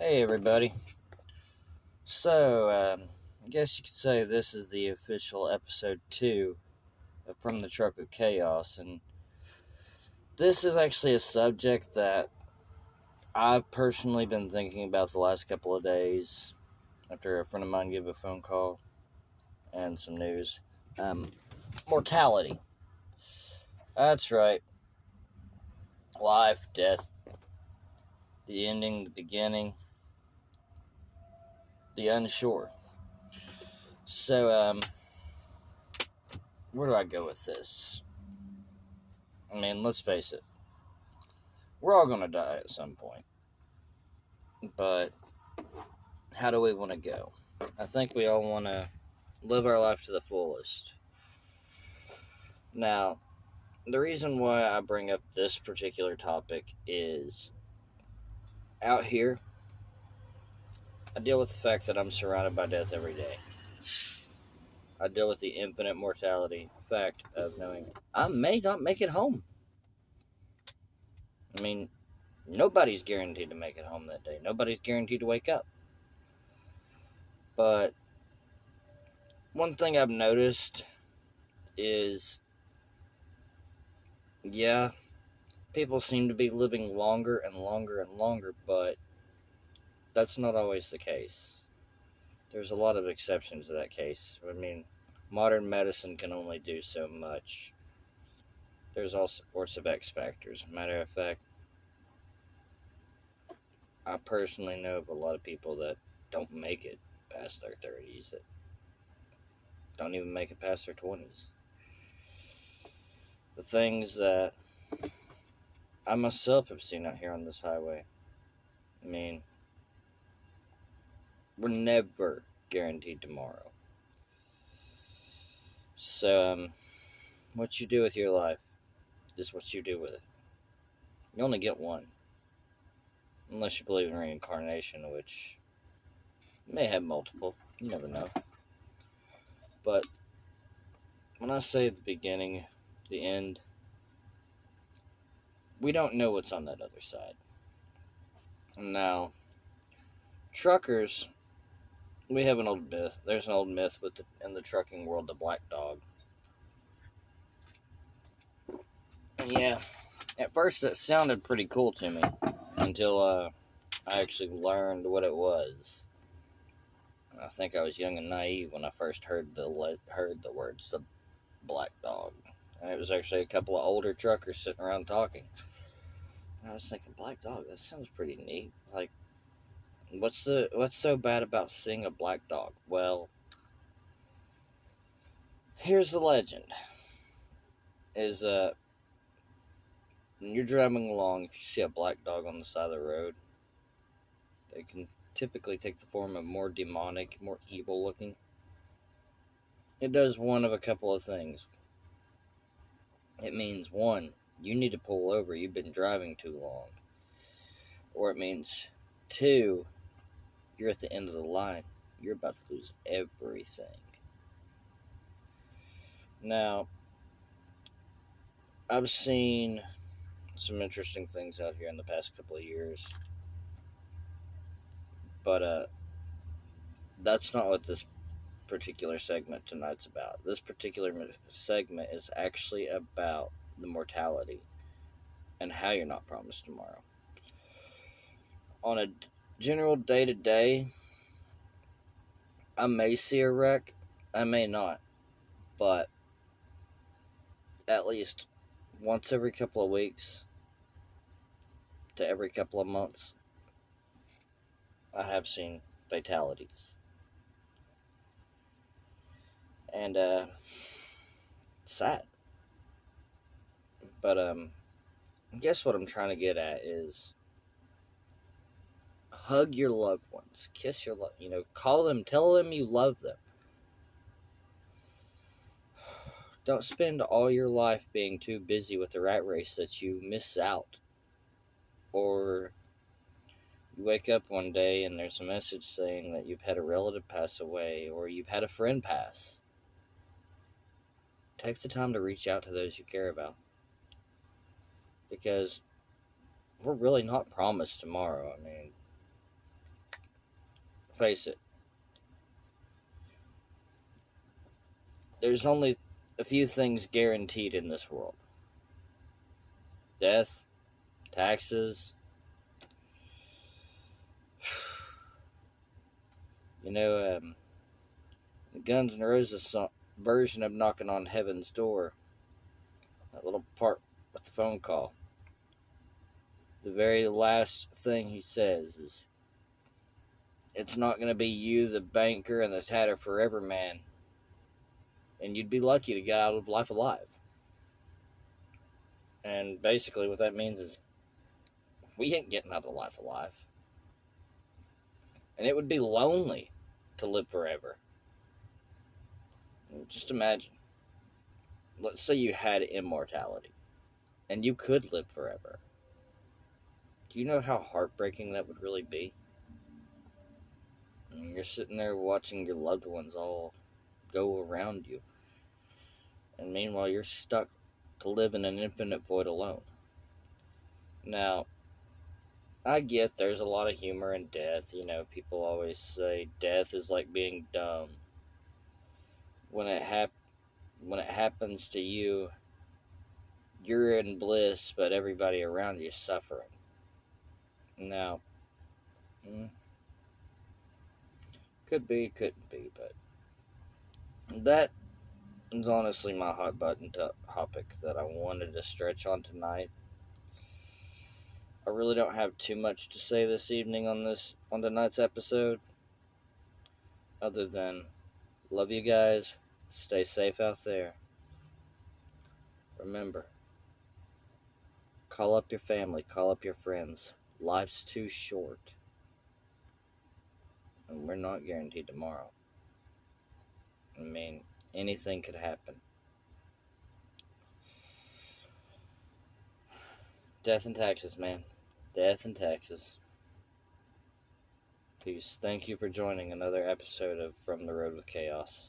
Hey everybody. So, I guess you could say this is the official episode 2 of From the Truck with Chaos, and this is actually a subject that I've personally been thinking about the last couple of days after a friend of mine gave a phone call and some news. Um, Mortality. That's right. Life, death, the ending, the beginning, the unsure. So, where do I go with this? I mean, let's face it. We're all going to die at some point. But how do we want to go? I think we all want to live our life to the fullest. Now, the reason why I bring up this particular topic is out here, I deal with the fact that I'm surrounded by death every day. I deal with the infinite mortality fact of knowing I may not make it home. I mean, nobody's guaranteed to make it home that day. Nobody's guaranteed to wake up. But one thing I've noticed is, yeah, people seem to be living longer and longer and longer, but that's not always the case. There's a lot of exceptions to that case. I mean, modern medicine can only do so much. There's all sorts of X factors. Matter of fact, I personally know of a lot of people that don't make it past their 30s, that don't even make it past their 20s. The things that I myself have seen out here on this highway, I mean, we're never guaranteed tomorrow. So, what you do with your life is what you do with it. You only get one. Unless you believe in reincarnation, which may have multiple. You never know. But when I say the beginning, the end, we don't know what's on that other side. Now, truckers, we have an old myth. There's an old myth in the trucking world, the black dog. And yeah, at first that sounded pretty cool to me until I actually learned what it was. I think I was young and naive when I first heard the words the black dog. And it was actually a couple of older truckers sitting around talking. And I was thinking, black dog, that sounds pretty neat. Like, what's so bad about seeing a black dog? Well, here's the legend. Is when you're driving along, if you see a black dog on the side of the road, they can typically take the form of more demonic, more evil looking. It does one of a couple of things. It means, one, you need to pull over, you've been driving too long. Or it means, two, you're at the end of the line, you're about to lose everything. Now, I've seen some interesting things out here in the past couple of years, but that's not what this particular segment tonight's about. This particular segment is actually about the mortality and how you're not promised tomorrow. On a general day-to-day, I may see a wreck, I may not, but at least once every couple of weeks to every couple of months, I have seen fatalities. And sad. But I guess what I'm trying to get at is hug your loved ones, kiss your call them, tell them you love them. Don't spend all your life being too busy with the rat race that you miss out. Or you wake up one day and there's a message saying that you've had a relative pass away or you've had a friend pass. Take the time to reach out to those you care about. Because we're really not promised tomorrow. I mean, face it, there's only a few things guaranteed in this world: death, taxes. You know, the Guns N' Roses version of Knocking on Heaven's Door, that little part with the phone call, the very last thing he says is, "It's not going to be you, the banker, and the tatter forever man, and you'd be lucky to get out of life alive." And basically what that means is, we ain't getting out of life alive. And it would be lonely to live forever. Just imagine. Let's say you had immortality, and you could live forever. Do you know how heartbreaking that would really be? And you're sitting there watching your loved ones all go around you, and meanwhile you're stuck to live in an infinite void alone. Now, I get there's a lot of humor in death. You know, people always say death is like being dumb. When it happens to you, you're in bliss, but everybody around you is suffering. Now, could be, couldn't be, but that is honestly my hot button topic that I wanted to stretch on tonight. I really don't have too much to say this evening on tonight's episode, other than love you guys, stay safe out there. Remember, call up your family, call up your friends. Life's too short, and we're not guaranteed tomorrow. I mean, anything could happen. Death and taxes, man. Death and taxes. Peace. Thank you for joining another episode of From the Road with Khaos.